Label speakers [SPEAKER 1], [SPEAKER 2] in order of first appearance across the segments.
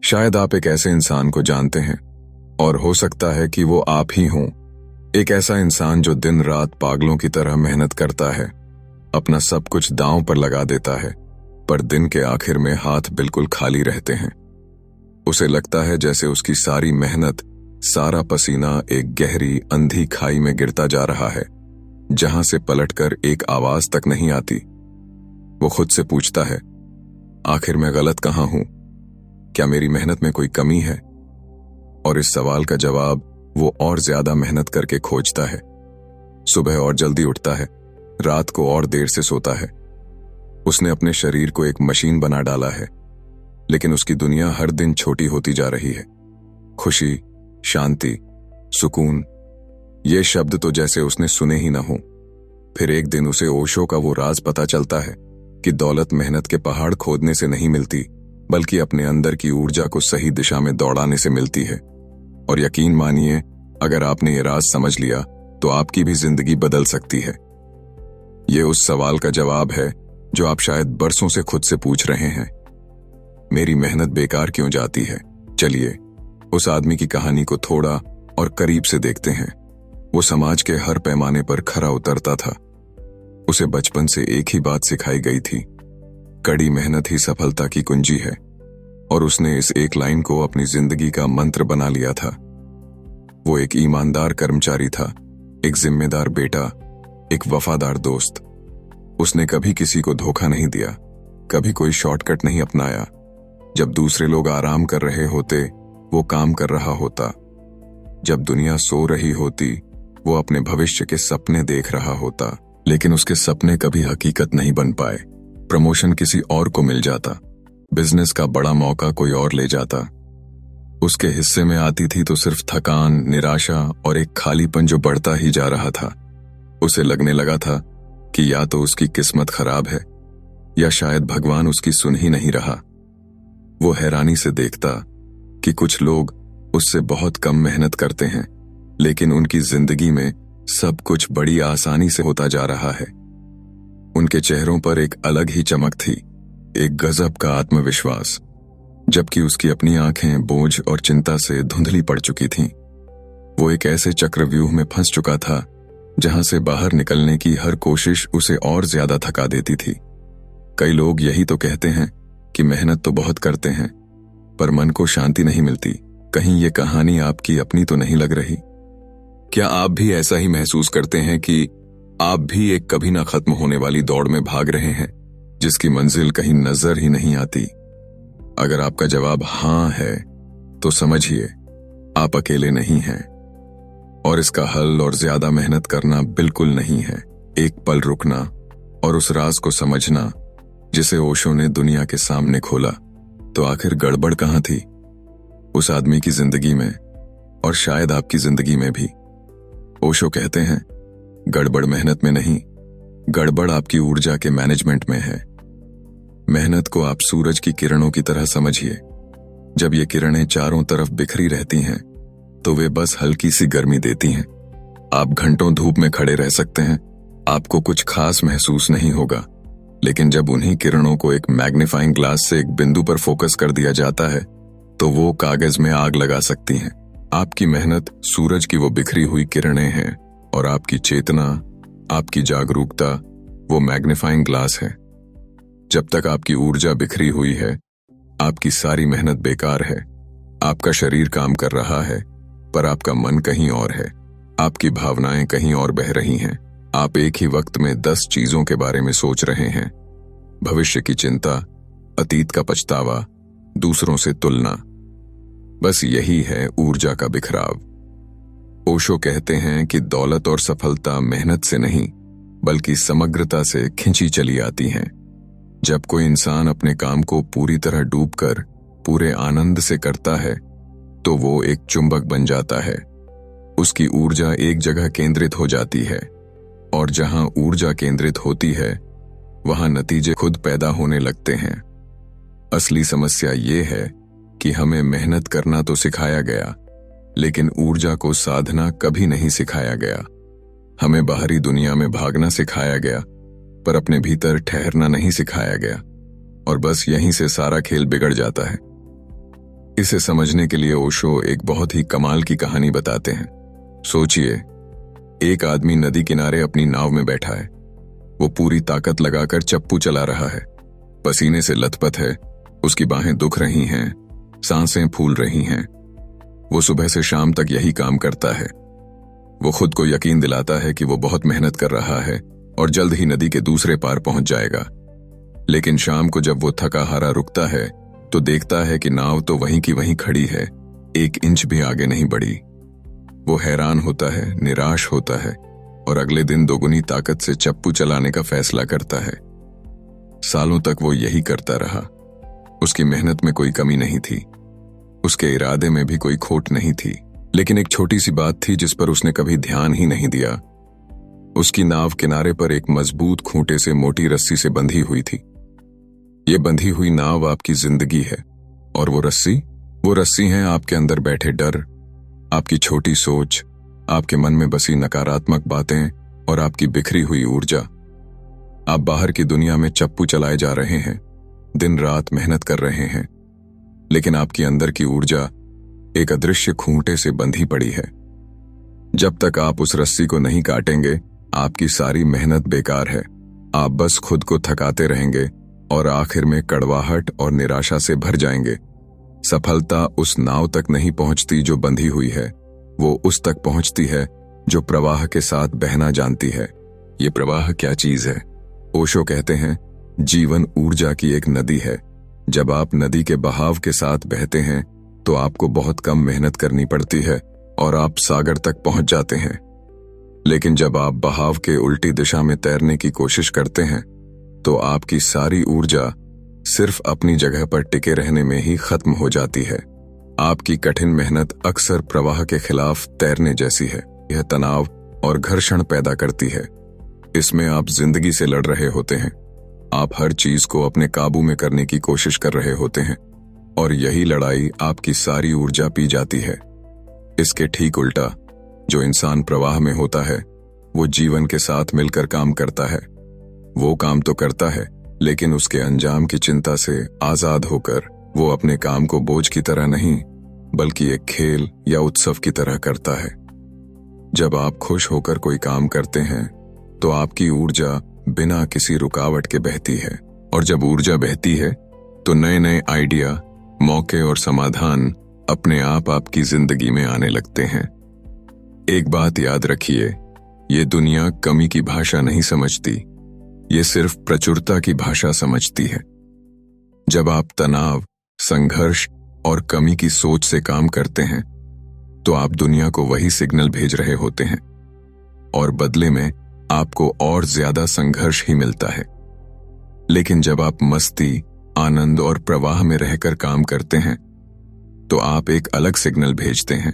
[SPEAKER 1] शायद आप एक ऐसे इंसान को जानते हैं और हो सकता है कि वो आप ही हों। एक ऐसा इंसान जो दिन रात पागलों की तरह मेहनत करता है, अपना सब कुछ दांव पर लगा देता है, पर दिन के आखिर में हाथ बिल्कुल खाली रहते हैं। उसे लगता है जैसे उसकी सारी मेहनत, सारा पसीना एक गहरी अंधी खाई में गिरता जा रहा है, जहां से पलटकर एक आवाज तक नहीं आती। वो खुद से पूछता है, आखिर मैं गलत कहां हूं? क्या मेरी मेहनत में कोई कमी है? और इस सवाल का जवाब वो और ज्यादा मेहनत करके खोजता है। सुबह और जल्दी उठता है, रात को और देर से सोता है। उसने अपने शरीर को एक मशीन बना डाला है, लेकिन उसकी दुनिया हर दिन छोटी होती जा रही है। खुशी, शांति, सुकून, ये शब्द तो जैसे उसने सुने ही न हों। फिर एक दिन उसे ओशो का वो राज पता चलता है कि दौलत मेहनत के पहाड़ खोदने से नहीं मिलती, बल्कि अपने अंदर की ऊर्जा को सही दिशा में दौड़ाने से मिलती है। और यकीन मानिए, अगर आपने ये राज समझ लिया तो आपकी भी जिंदगी बदल सकती है। ये उस सवाल का जवाब है जो आप शायद बरसों से खुद से पूछ रहे हैं, मेरी मेहनत बेकार क्यों जाती है? चलिए उस आदमी की कहानी को थोड़ा और करीब से देखते हैं। वो समाज के हर पैमाने पर खरा उतरता था। उसे बचपन से एक ही बात सिखाई गई थी, कड़ी मेहनत ही सफलता की कुंजी है, और उसने इस एक लाइन को अपनी जिंदगी का मंत्र बना लिया था। वो एक ईमानदार कर्मचारी था, एक जिम्मेदार बेटा, एक वफादार दोस्त। उसने कभी किसी को धोखा नहीं दिया, कभी कोई शॉर्टकट नहीं अपनाया। जब दूसरे लोग आराम कर रहे होते, वो काम कर रहा होता। जब दुनिया सो रही होती, वो अपने भविष्य के सपने देख रहा होता। लेकिन उसके सपने कभी हकीकत नहीं बन पाए। प्रमोशन किसी और को मिल जाता, बिजनेस का बड़ा मौका कोई और ले जाता। उसके हिस्से में आती थी तो सिर्फ थकान, निराशा और एक खालीपन जो बढ़ता ही जा रहा था। उसे लगने लगा था कि या तो उसकी किस्मत खराब है, या शायद भगवान उसकी सुन ही नहीं रहा। वो हैरानी से देखता कि कुछ लोग उससे बहुत कम मेहनत करते हैं, लेकिन उनकी जिंदगी में सब कुछ बड़ी आसानी से होता जा रहा है। उनके चेहरों पर एक अलग ही चमक थी, एक गजब का आत्मविश्वास, जबकि उसकी अपनी आंखें बोझ और चिंता से धुंधली पड़ चुकी थीं। वो एक ऐसे चक्रव्यूह में फंस चुका था जहां से बाहर निकलने की हर कोशिश उसे और ज्यादा थका देती थी। कई लोग यही तो कहते हैं कि मेहनत तो बहुत करते हैं, पर मन को शांति नहीं मिलती। कहीं ये कहानी आपकी अपनी तो नहीं लग रही? क्या आप भी ऐसा ही महसूस करते हैं कि आप भी एक कभी ना खत्म होने वाली दौड़ में भाग रहे हैं, जिसकी मंजिल कहीं नजर ही नहीं आती? अगर आपका जवाब हां है, तो समझिए आप अकेले नहीं हैं, और इसका हल और ज्यादा मेहनत करना बिल्कुल नहीं है। एक पल रुकना और उस राज को समझना जिसे ओशो ने दुनिया के सामने खोला। तो आखिर गड़बड़ कहां थी? उस आदमी की जिंदगी में, और शायद आपकी जिंदगी में भी। ओशो कहते हैं, गड़बड़ मेहनत में नहीं, गड़बड़ आपकी ऊर्जा के मैनेजमेंट में है। मेहनत को आप सूरज की किरणों की तरह समझिए। जब ये किरणें चारों तरफ बिखरी रहती हैं, तो वे बस हल्की सी गर्मी देती हैं। आप घंटों धूप में खड़े रह सकते हैं, आपको कुछ खास महसूस नहीं होगा, लेकिन जब उन्हीं किरणों को एक मैग्नीफाइंग ग्लास से एक बिंदु पर फोकस कर दिया जाता है, तो वो कागज में आग लगा सकती हैं। आपकी मेहनत सूरज की वो बिखरी हुई किरणें हैं, और आपकी चेतना, आपकी जागरूकता वो मैग्नीफाइंग ग्लास है। जब तक आपकी ऊर्जा बिखरी हुई है, आपकी सारी मेहनत बेकार है। आपका शरीर काम कर रहा है, पर आपका मन कहीं और है। आपकी भावनाएं कहीं और बह रही हैं। आप एक ही वक्त में 10 चीजों के बारे में सोच रहे हैं, भविष्य की चिंता, अतीत का पछतावा, दूसरों से तुलना। बस यही है ऊर्जा का बिखराव। ओशो कहते हैं कि दौलत और सफलता मेहनत से नहीं, बल्कि समग्रता से खिंची चली आती हैं। जब कोई इंसान अपने काम को पूरी तरह डूबकर पूरे आनंद से करता है, तो वो एक चुंबक बन जाता है। उसकी ऊर्जा एक जगह केंद्रित हो जाती है, और जहां ऊर्जा केंद्रित होती है, वहां नतीजे खुद पैदा होने लगते हैं। असली समस्या ये है कि हमें मेहनत करना तो सिखाया गया, लेकिन ऊर्जा को साधना कभी नहीं सिखाया गया। हमें बाहरी दुनिया में भागना सिखाया गया, पर अपने भीतर ठहरना नहीं सिखाया गया, और बस यहीं से सारा खेल बिगड़ जाता है। इसे समझने के लिए ओशो एक बहुत ही कमाल की कहानी बताते हैं। सोचिए, एक आदमी नदी किनारे अपनी नाव में बैठा है। वो पूरी ताकत लगाकर चप्पू चला रहा है, पसीने से लथपथ है, उसकी बाहें दुख रही हैं, सांसें फूल रही हैं। वो सुबह से शाम तक यही काम करता है। वो खुद को यकीन दिलाता है कि वो बहुत मेहनत कर रहा है और जल्द ही नदी के दूसरे पार पहुंच जाएगा। लेकिन शाम को जब वो थका हारा रुकता है तो देखता है कि नाव तो वहीं की वहीं खड़ी है, 1 इंच भी आगे नहीं बढ़ी। वो हैरान होता है, निराश होता है और अगले दिन दोगुनी ताकत से चप्पू चलाने का फैसला करता है। सालों तक वो यही करता रहा। उसकी मेहनत में कोई कमी नहीं थी, उसके इरादे में भी कोई खोट नहीं थी। लेकिन एक छोटी सी बात थी जिस पर उसने कभी ध्यान ही नहीं दिया। उसकी नाव किनारे पर एक मजबूत खूंटे से मोटी रस्सी से बंधी हुई थी। ये बंधी हुई नाव आपकी जिंदगी है और वो रस्सी है आपके अंदर बैठे डर, आपकी छोटी सोच, आपके मन में बसी नकारात्मक बातें और आपकी बिखरी हुई ऊर्जा। आप बाहर की दुनिया में चप्पू चलाए जा रहे हैं, दिन रात मेहनत कर रहे हैं, लेकिन आपकी अंदर की ऊर्जा एक अदृश्य खूंटे से बंधी पड़ी है। जब तक आप उस रस्सी को नहीं काटेंगे, आपकी सारी मेहनत बेकार है। आप बस खुद को थकाते रहेंगे और आखिर में कड़वाहट और निराशा से भर जाएंगे। सफलता उस नाव तक नहीं पहुंचती जो बंधी हुई है, वो उस तक पहुंचती है जो प्रवाह के साथ बहना जानती है। ये प्रवाह क्या चीज है? ओशो कहते हैं, जीवन ऊर्जा की एक नदी है। जब आप नदी के बहाव के साथ बहते हैं तो आपको बहुत कम मेहनत करनी पड़ती है और आप सागर तक पहुंच जाते हैं। लेकिन जब आप बहाव के उल्टी दिशा में तैरने की कोशिश करते हैं तो आपकी सारी ऊर्जा सिर्फ अपनी जगह पर टिके रहने में ही खत्म हो जाती है। आपकी कठिन मेहनत अक्सर प्रवाह के खिलाफ तैरने जैसी है। यह तनाव और घर्षण पैदा करती है। इसमें आप जिंदगी से लड़ रहे होते हैं। आप हर चीज को अपने काबू में करने की कोशिश कर रहे होते हैं और यही लड़ाई आपकी सारी ऊर्जा पी जाती है। इसके ठीक उल्टा, जो इंसान प्रवाह में होता है वो जीवन के साथ मिलकर काम करता है। वो काम तो करता है, लेकिन उसके अंजाम की चिंता से आजाद होकर वो अपने काम को बोझ की तरह नहीं, बल्कि एक खेल या उत्सव की तरह करता है। जब आप खुश होकर कोई काम करते हैं तो आपकी ऊर्जा बिना किसी रुकावट के बहती है, और जब ऊर्जा बहती है तो नए नए आइडिया, मौके और समाधान अपने आप आपकी जिंदगी में आने लगते हैं। एक बात याद रखिए, ये दुनिया कमी की भाषा नहीं समझती, ये सिर्फ प्रचुरता की भाषा समझती है। जब आप तनाव, संघर्ष और कमी की सोच से काम करते हैं तो आप दुनिया को वही सिग्नल भेज रहे होते हैं और बदले में आपको और ज्यादा संघर्ष ही मिलता है। लेकिन जब आप मस्ती, आनंद और प्रवाह में रहकर काम करते हैं तो आप एक अलग सिग्नल भेजते हैं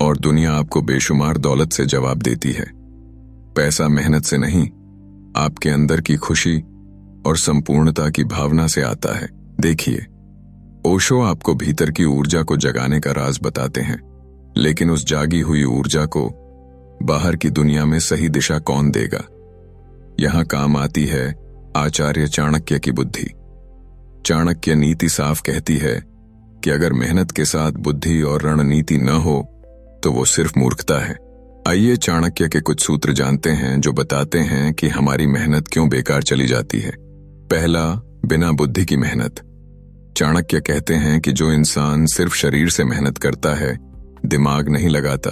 [SPEAKER 1] और दुनिया आपको बेशुमार दौलत से जवाब देती है। पैसा मेहनत से नहीं, आपके अंदर की खुशी और संपूर्णता की भावना से आता है। देखिए, ओशो आपको भीतर की ऊर्जा को जगाने का राज बताते हैं, लेकिन उस जागी हुई ऊर्जा को बाहर की दुनिया में सही दिशा कौन देगा? यहां काम आती है आचार्य चाणक्य की बुद्धि। चाणक्य नीति साफ कहती है कि अगर मेहनत के साथ बुद्धि और रणनीति न हो तो वो सिर्फ मूर्खता है। आइए चाणक्य के कुछ सूत्र जानते हैं जो बताते हैं कि हमारी मेहनत क्यों बेकार चली जाती है। पहला, बिना बुद्धि की मेहनत। चाणक्य कहते हैं कि जो इंसान सिर्फ शरीर से मेहनत करता है, दिमाग नहीं लगाता,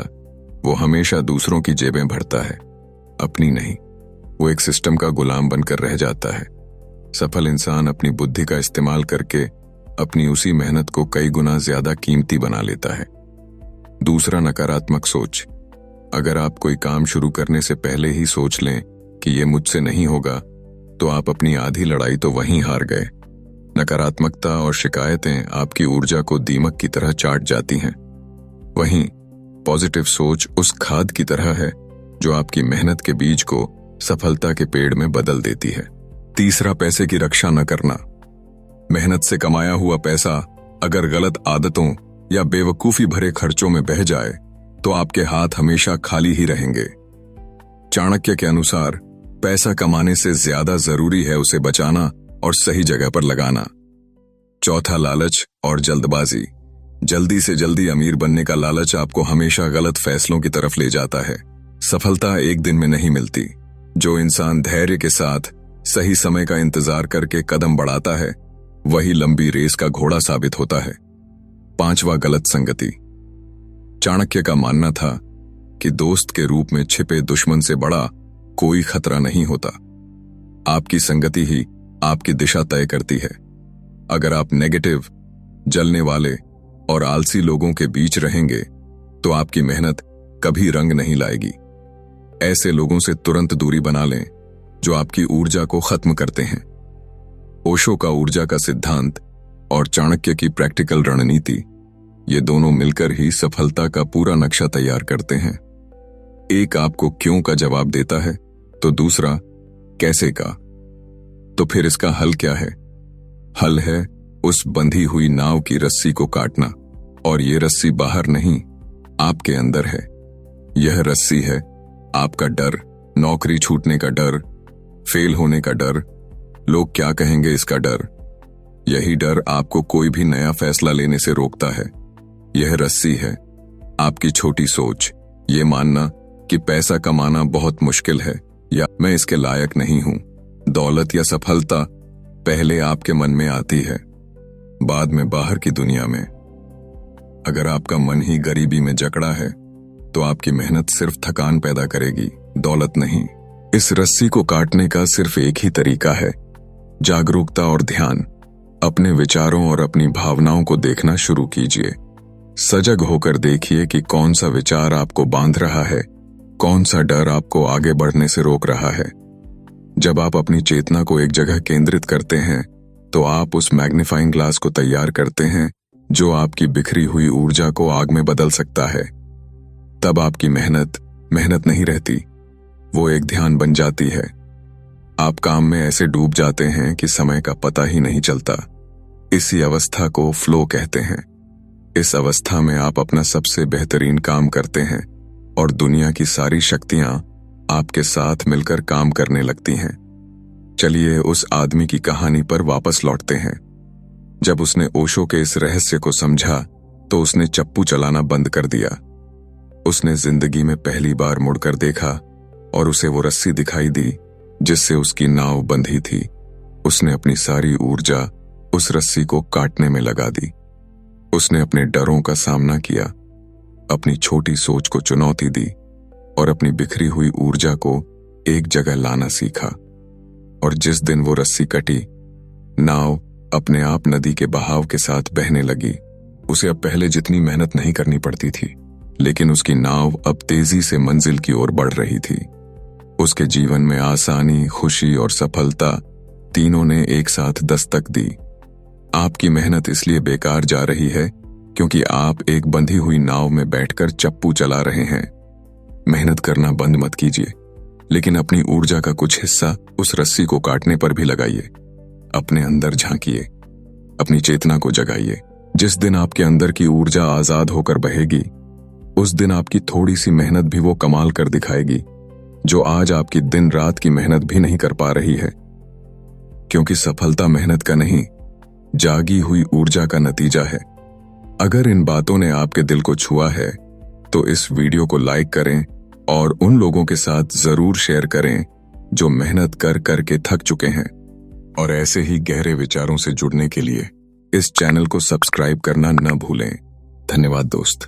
[SPEAKER 1] वो हमेशा दूसरों की जेबें भरता है, अपनी नहीं। वो एक सिस्टम का गुलाम बनकर रह जाता है। सफल इंसान अपनी बुद्धि का इस्तेमाल करके अपनी उसी मेहनत को कई गुना ज्यादा कीमती बना लेता है। दूसरा, नकारात्मक सोच। अगर आप कोई काम शुरू करने से पहले ही सोच लें कि ये मुझसे नहीं होगा तो आप अपनी आधी लड़ाई तो वहीं हार गए। नकारात्मकता और शिकायतें आपकी ऊर्जा को दीमक की तरह चाट जाती हैं। वहीं पॉजिटिव सोच उस खाद की तरह है जो आपकी मेहनत के बीज को सफलता के पेड़ में बदल देती है। तीसरा, पैसे की रक्षा न करना। मेहनत से कमाया हुआ पैसा अगर गलत आदतों या बेवकूफी भरे खर्चों में बह जाए तो आपके हाथ हमेशा खाली ही रहेंगे। चाणक्य के अनुसार पैसा कमाने से ज्यादा जरूरी है उसे बचाना और सही जगह पर लगाना। चौथा, लालच और जल्दबाजी। जल्दी से जल्दी अमीर बनने का लालच आपको हमेशा गलत फैसलों की तरफ ले जाता है। सफलता एक दिन में नहीं मिलती। जो इंसान धैर्य के साथ सही समय का इंतजार करके कदम बढ़ाता है, वही लंबी रेस का घोड़ा साबित होता है। 5वां गलत संगति। चाणक्य का मानना था कि दोस्त के रूप में छिपे दुश्मन से बड़ा कोई खतरा नहीं होता। आपकी संगति ही आपकी दिशा तय करती है। अगर आप नेगेटिव, जलने वाले और आलसी लोगों के बीच रहेंगे तो आपकी मेहनत कभी रंग नहीं लाएगी। ऐसे लोगों से तुरंत दूरी बना लें जो आपकी ऊर्जा को खत्म करते हैं। ओशो का ऊर्जा का सिद्धांत और चाणक्य की प्रैक्टिकल रणनीति, ये दोनों मिलकर ही सफलता का पूरा नक्शा तैयार करते हैं। एक आपको क्यों का जवाब देता है तो दूसरा कैसे का। तो फिर इसका हल क्या है? हल है उस बंधी हुई नाव की रस्सी को काटना, और ये रस्सी बाहर नहीं, आपके अंदर है। यह रस्सी है आपका डर, नौकरी छूटने का डर, फेल होने का डर, लोग क्या कहेंगे इसका डर। यही डर आपको कोई भी नया फैसला लेने से रोकता है। यह रस्सी है आपकी छोटी सोच, ये मानना कि पैसा कमाना बहुत मुश्किल है या मैं इसके लायक नहीं हूं। दौलत या सफलता पहले आपके मन में आती है, बाद में बाहर की दुनिया में। अगर आपका मन ही गरीबी में जकड़ा है तो आपकी मेहनत सिर्फ थकान पैदा करेगी, दौलत नहीं। इस रस्सी को काटने का सिर्फ एक ही तरीका है, जागरूकता और ध्यान। अपने विचारों और अपनी भावनाओं को देखना शुरू कीजिए। सजग होकर देखिए कि कौन सा विचार आपको बांध रहा है, कौन सा डर आपको आगे बढ़ने से रोक रहा है। जब आप अपनी चेतना को एक जगह केंद्रित करते हैं तो आप उस मैग्नीफाइंग ग्लास को तैयार करते हैं जो आपकी बिखरी हुई ऊर्जा को आग में बदल सकता है। तब आपकी मेहनत नहीं रहती, वो एक ध्यान बन जाती है। आप काम में ऐसे डूब जाते हैं कि समय का पता ही नहीं चलता। इसी अवस्था को फ्लो कहते हैं। इस अवस्था में आप अपना सबसे बेहतरीन काम करते हैं और दुनिया की सारी शक्तियां आपके साथ मिलकर काम करने लगती हैं। चलिए उस आदमी की कहानी पर वापस लौटते हैं। जब उसने ओशो के इस रहस्य को समझा तो उसने चप्पू चलाना बंद कर दिया। उसने जिंदगी में पहली बार मुड़कर देखा और उसे वो रस्सी दिखाई दी जिससे उसकी नाव बंधी थी। उसने अपनी सारी ऊर्जा उस रस्सी को काटने में लगा दी। उसने अपने डरों का सामना किया, अपनी छोटी सोच को चुनौती दी और अपनी बिखरी हुई ऊर्जा को एक जगह लाना सीखा। और जिस दिन वो रस्सी कटी, नाव अपने आप नदी के बहाव के साथ बहने लगी। उसे अब पहले जितनी मेहनत नहीं करनी पड़ती थी, लेकिन उसकी नाव अब तेजी से मंजिल की ओर बढ़ रही थी। उसके जीवन में आसानी, खुशी और सफलता तीनों ने एक साथ दस्तक दी। आपकी मेहनत इसलिए बेकार जा रही है क्योंकि आप एक बंधी हुई नाव में बैठकर चप्पू चला रहे हैं। मेहनत करना बंद मत कीजिए, लेकिन अपनी ऊर्जा का कुछ हिस्सा उस रस्सी को काटने पर भी लगाइए। अपने अंदर झांकिए, अपनी चेतना को जगाइए। जिस दिन आपके अंदर की ऊर्जा आजाद होकर बहेगी, उस दिन आपकी थोड़ी सी मेहनत भी वो कमाल कर दिखाएगी जो आज आपकी दिन रात की मेहनत भी नहीं कर पा रही है। क्योंकि सफलता मेहनत का नहीं, जागी हुई ऊर्जा का नतीजा है। अगर इन बातों ने आपके दिल को छुआ है तो इस वीडियो को लाइक करें और उन लोगों के साथ जरूर शेयर करें जो मेहनत कर करके थक चुके हैं। और ऐसे ही गहरे विचारों से जुड़ने के लिए इस चैनल को सब्सक्राइब करना न भूलें। धन्यवाद दोस्त।